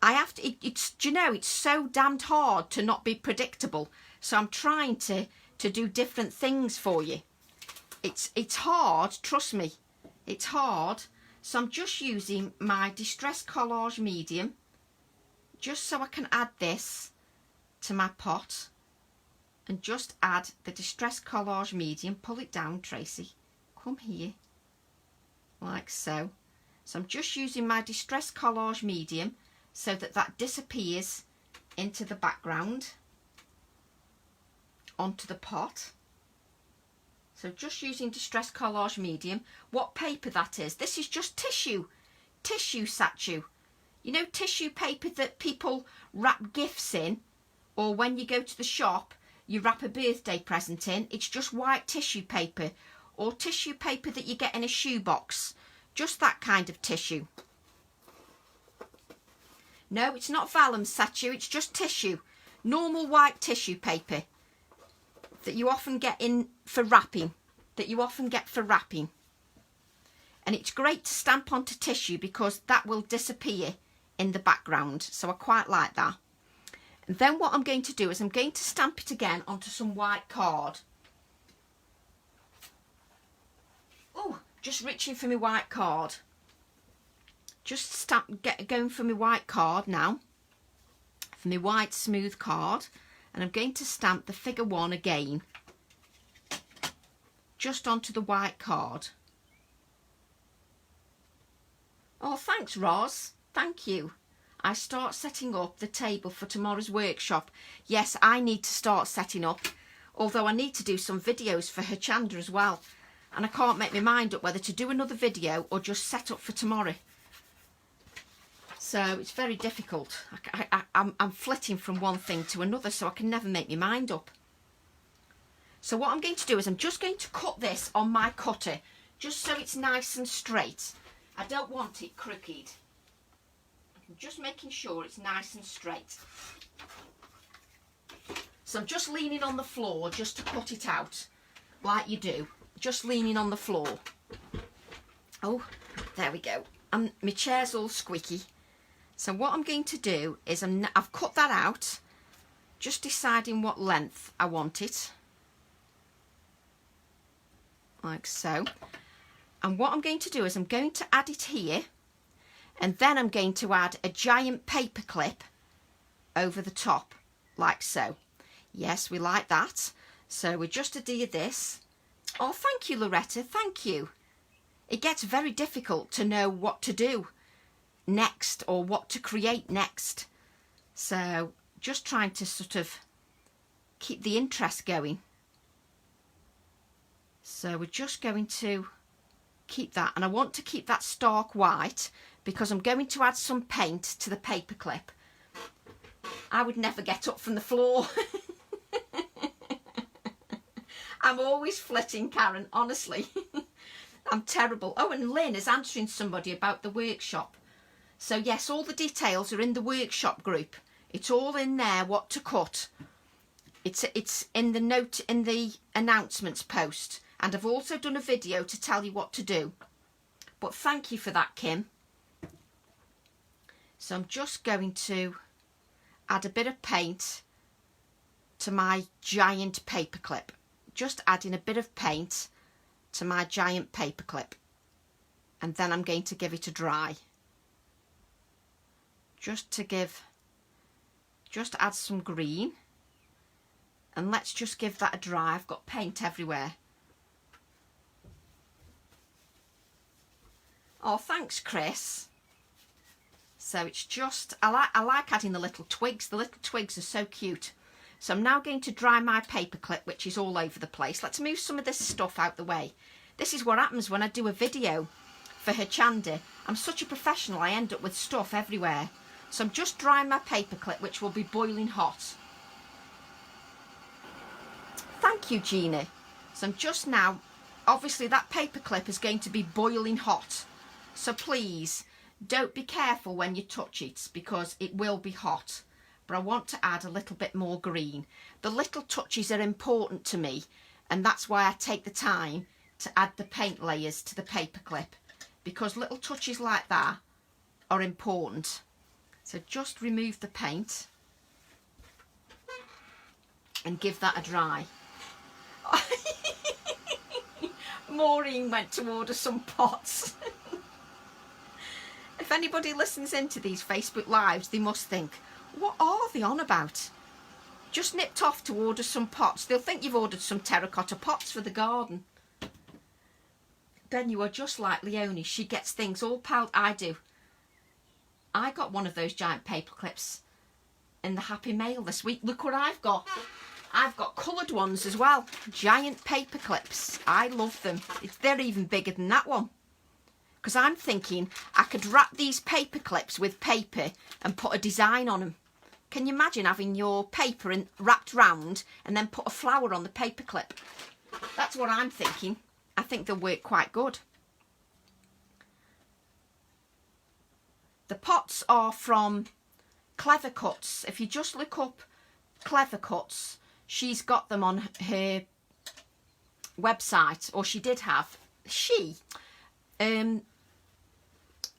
I have to. Do you know, it's so damned hard to not be predictable. So I'm trying to do different things for you. It's hard. Trust me. It's hard. So I'm just using my Distress Collage medium, just so I can add this to my pot, and just add the Distress Collage medium. Pull it down, Tracy. Come here, like so. So I'm just using my Distress Collage medium so that disappears into the background, onto the pot. So just using Distress Collage medium. What paper that is? This is just tissue satchel. You know, tissue paper that people wrap gifts in, or when you go to the shop, you wrap a birthday present in. It's just white tissue paper, or tissue paper that you get in a shoebox. Just that kind of tissue. No, it's not vellum satchel, it's just tissue. Normal white tissue paper that you often get in for wrapping. And it's great to stamp onto tissue because that will disappear in the background. So I quite like that. And then what I'm going to do is I'm going to stamp it again onto some white card. Oh, just reaching for my white card. Just going for my white card now. For my white smooth card. And I'm going to stamp the figure 1 again. Just onto the white card. Oh, thanks, Roz. Thank you. I start setting up the table for tomorrow's workshop. Yes, I need to start setting up, although I need to do some videos for her Chandra as well. And I can't make my mind up whether to do another video or just set up for tomorrow. So it's very difficult. I'm flitting from one thing to another, so I can never make my mind up. So what I'm going to do is I'm just going to cut this on my cutter, just so it's nice and straight. I don't want it crooked. I'm just making sure it's nice and straight. So I'm just leaning on the floor just to cut it out, like you do. Just leaning on the floor. Oh, there we go. My chair's all squeaky. So what I'm going to do is I've cut that out, just deciding what length I want it. Like so. And what I'm going to do is I'm going to add it here, and then I'm going to add a giant paper clip over the top, like so. Yes, we like that. So we just adhere this. Oh, thank you, Loretta, thank you. It gets very difficult to know what to do next or what to create next. So just trying to sort of keep the interest going. So we're just going to keep that, and I want to keep that stark white because I'm going to add some paint to the paper clip. I would never get up from the floor. I'm always flitting, Karen, honestly. I'm terrible. Oh, and Lynn is answering somebody about the workshop. So yes, all the details are in the workshop group. It's all in there, what to cut. It's in the note, in the announcements post. And I've also done a video to tell you what to do. But thank you for that, Kim. So I'm just going to add a bit of paint to my giant paper clip. Just adding a bit of paint to my giant paper clip. And then I'm going to give it a dry. Just add some green. And let's just give that a dry. I've got paint everywhere. Oh, thanks, Chris. So it's just, I like adding the little twigs. The little twigs are so cute. So I'm now going to dry my paper clip, which is all over the place. Let's move some of this stuff out the way. This is what happens when I do a video for her Chandy. I'm such a professional, I end up with stuff everywhere. So I'm just drying my paper clip, which will be boiling hot. Thank you, Gina. So I'm just now, obviously that paper clip is going to be boiling hot. So please, don't be careful when you touch it because it will be hot. But I want to add a little bit more green. The little touches are important to me, and that's why I take the time to add the paint layers to the paper clip, because little touches like that are important. So just remove the paint and give that a dry. Maureen went to order some pots. If anybody listens into these Facebook Lives, they must think, what are they on about? Just nipped off to order some pots. They'll think you've ordered some terracotta pots for the garden. Then you are just like Leonie. She gets things all piled. I do. I got one of those giant paper clips in the Happy Mail this week. Look what I've got. I've got coloured ones as well. Giant paper clips. I love them. They're even bigger than that one. Because I'm thinking I could wrap these paper clips with paper and put a design on them. Can you imagine having your paper wrapped round and then put a flower on the paper clip? That's what I'm thinking. I think they'll work quite good. The pots are from Clever Cuts. If you just look up Clever Cuts, she's got them on her website, or she did have.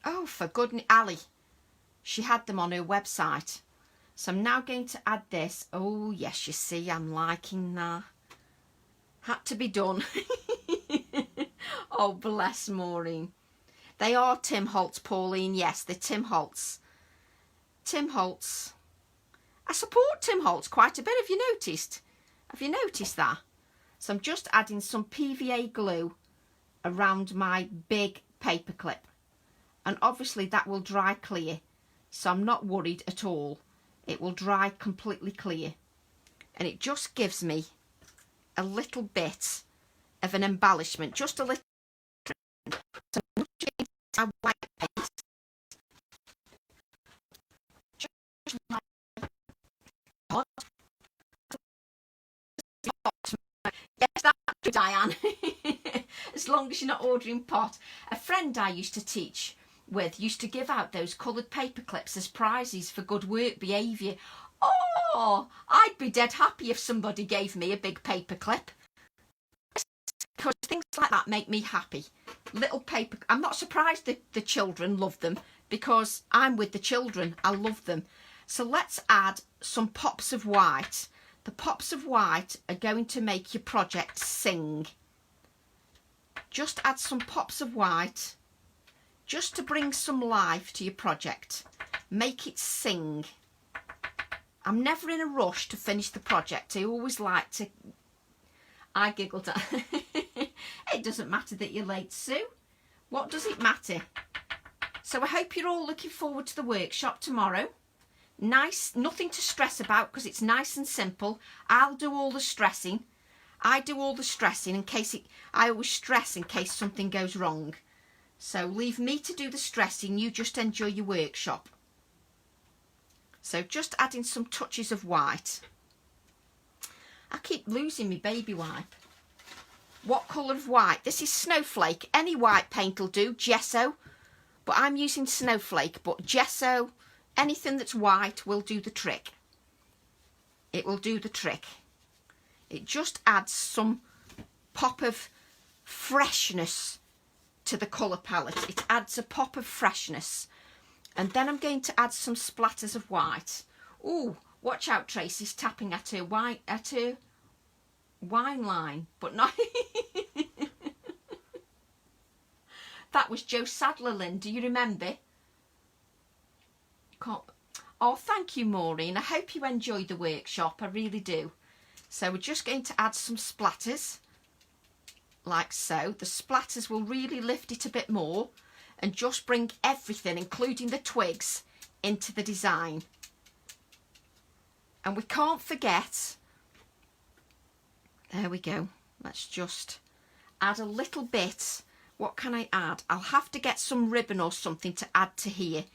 Oh, for goodness, Ali. She had them on her website. So I'm now going to add this. Oh, yes, you see, I'm liking that. Had to be done. Oh, bless Maureen. They are Tim Holtz, Pauline. Yes, they're Tim Holtz. Tim Holtz. I support Tim Holtz quite a bit. Have you noticed? Have you noticed that? So I'm just adding some PVA glue around my big paper clip. and obviously that will dry clear, so I'm not worried at all. It will dry completely clear, and it just gives me a little bit of an embellishment, just a little. So I'm just going to add white paint. Just like hot. Yes, that's Diane. As long as you're not ordering pot. A friend I used to teach with used to give out those coloured paper clips as prizes for good work behaviour. Oh, I'd be dead happy if somebody gave me a big paper clip, because things like that make me happy. Little paper, I'm not surprised that the children love them, because I'm with the children, I love them. So let's add some pops of white. The pops of white are going to make your project sing. Just add some pops of white, just to bring some life to your project. Make it sing. I'm never in a rush to finish the project. I always like to... I giggled at it doesn't matter that you're late, Sue. What does it matter? So I hope you're all looking forward to the workshop tomorrow. Nice, nothing to stress about because it's nice and simple. I'll do all the stressing. I do all the stressing in case I always stress in case something goes wrong. So leave me to do the stressing, you just enjoy your workshop. So just adding some touches of white. I keep losing my baby wipe. What colour of white? This is Snowflake. Any white paint will do, gesso. But I'm using Snowflake, but gesso, anything that's white will do the trick. It will do the trick. It just adds some pop of freshness to the colour palette. It adds a pop of freshness. And then I'm going to add some splatters of white. Ooh, watch out, Tracy's tapping at her wine line, but not... That was Joe Sadler, Lynn. Do you remember? Oh, thank you, Maureen. I hope you enjoyed the workshop. I really do. So we're just going to add some splatters, like so. The splatters will really lift it a bit more and just bring everything, including the twigs, into the design. And we can't forget, there we go. Let's just add a little bit. What can I add? I'll have to get some ribbon or something to add to here.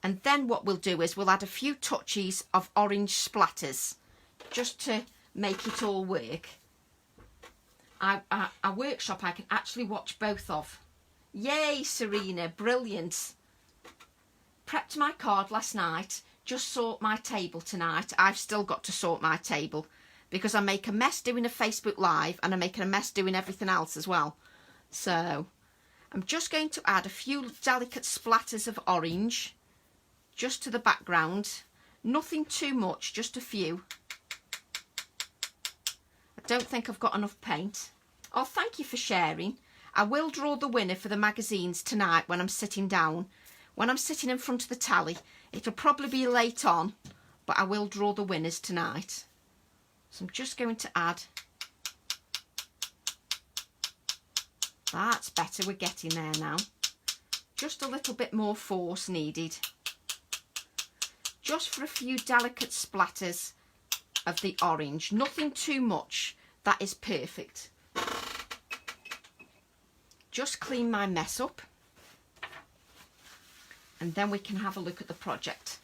And then what we'll do is we'll add a few touches of orange splatters just to make it all work. A workshop I can actually watch both of. Yay, Serena, brilliant. Prepped my card last night, just sort my table tonight. I've still got to sort my table because I make a mess doing a Facebook Live and I'm making a mess doing everything else as well. So I'm just going to add a few delicate splatters of orange just to the background. Nothing too much, just a few. I don't think I've got enough paint. Oh, thank you for sharing. I will draw the winner for the magazines tonight when I'm sitting down. When I'm sitting in front of the tally, it'll probably be late on, but I will draw the winners tonight. So I'm just going to add. That's better, we're getting there now. Just a little bit more force needed. Just for a few delicate splatters of the orange. Nothing too much, that is perfect. Just clean my mess up. And then we can have a look at the project.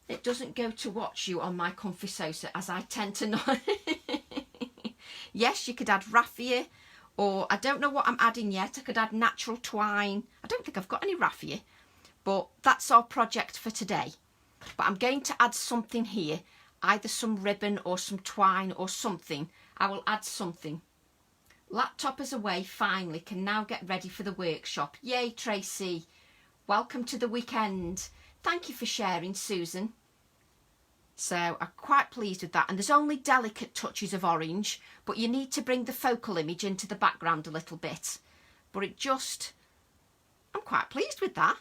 It doesn't go to watch you on my comfy sofa, as I tend to not. Yes, you could add raffia, or I don't know what I'm adding yet. I could add natural twine. I don't think I've got any raffia, but that's our project for today. But I'm going to add something here, either some ribbon or some twine or something. I will add something. Laptop is away finally, can now get ready for the workshop. Yay, Tracy. Welcome to the weekend. Thank you for sharing, Susan. So I'm quite pleased with that. And there's only delicate touches of orange, but you need to bring the focal image into the background a little bit. But it just, I'm quite pleased with that.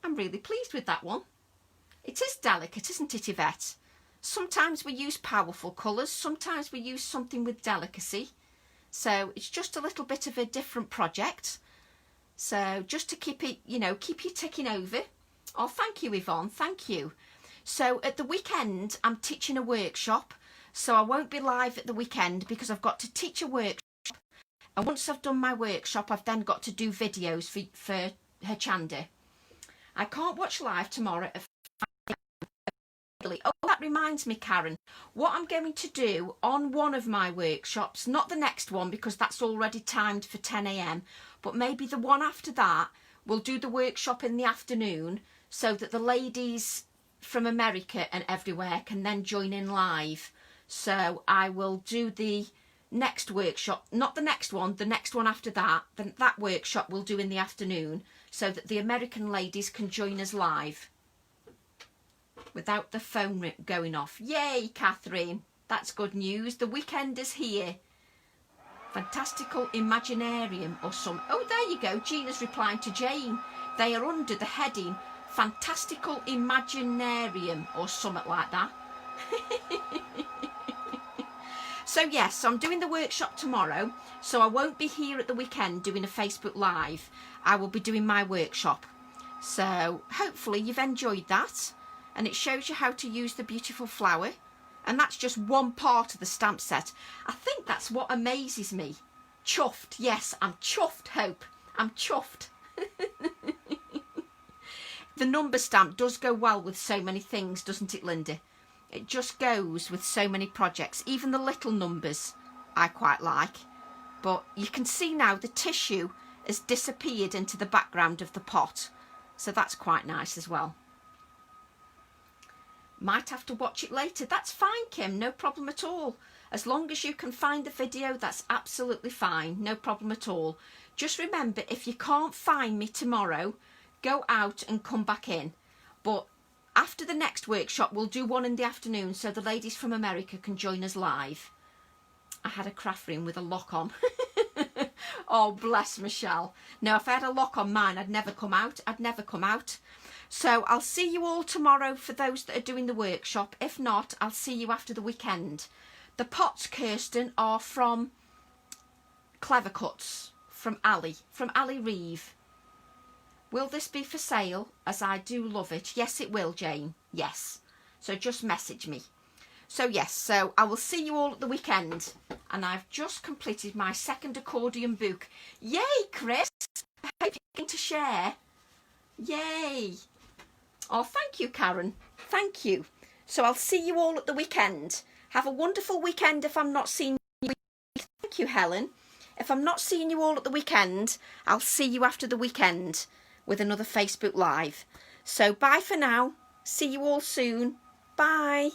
I'm really pleased with that one. It is delicate, isn't it, Yvette? Sometimes we use powerful colours, sometimes we use something with delicacy. So it's just a little bit of a different project. So just to keep it, you know, keep you ticking over. Oh, thank you, Yvonne. Thank you. So at the weekend, I'm teaching a workshop. So I won't be live at the weekend because I've got to teach a workshop. And once I've done my workshop, I've then got to do videos for her Chanda. I can't watch live tomorrow at 5 AM. Oh, that reminds me, Karen. What I'm going to do on one of my workshops, not the next one because that's already timed for 10 AM, but maybe the one after that, we'll do the workshop in the afternoon so that the ladies from America and everywhere can then join in live. So I will do the next workshop, not the next one after that. Then that workshop we'll do in the afternoon so that the American ladies can join us live without the phone going off. Yay, Catherine. That's good news. The weekend is here. Fantastical Imaginarium or some. Oh, there you go. Gina's replying to Jane. They are under the heading Fantastical Imaginarium or something like that. So yes, I'm doing the workshop tomorrow, so I won't be here at the weekend doing a Facebook Live. I will be doing my workshop. So hopefully you've enjoyed that, and it shows you how to use the beautiful flower. And that's just one part of the stamp set. I think that's what amazes me. Chuffed. Yes, I'm chuffed, Hope. I'm chuffed. The number stamp does go well with so many things, doesn't it, Linda? It just goes with so many projects. Even the little numbers I quite like. But you can see now the tissue has disappeared into the background of the pot. So that's quite nice as well. Might have to watch it later. That's fine, Kim. No problem at all. As long as you can find the video, that's absolutely fine. No problem at all. Just remember, if you can't find me tomorrow, go out and come back in. But after the next workshop, we'll do one in the afternoon so the ladies from America can join us live. I had a craft room with a lock on. Oh, bless Michelle. No, if I had a lock on mine, I'd never come out. I'd never come out. So I'll see you all tomorrow for those that are doing the workshop. If not, I'll see you after the weekend. The pots, Kirsten, are from Clever Cuts, from Ali Reeve. Will this be for sale? As I do love it. Yes, it will, Jane. Yes. So just message me. So yes, so I will see you all at the weekend. And I've just completed my second accordion book. Yay, Chris. I hope you're going to share. Yay. Oh, thank you, Karen. Thank you. So I'll see you all at the weekend. Have a wonderful weekend if I'm not seeing you. Thank you, Helen. If I'm not seeing you all at the weekend, I'll see you after the weekend with another Facebook Live. So bye for now. See you all soon. Bye.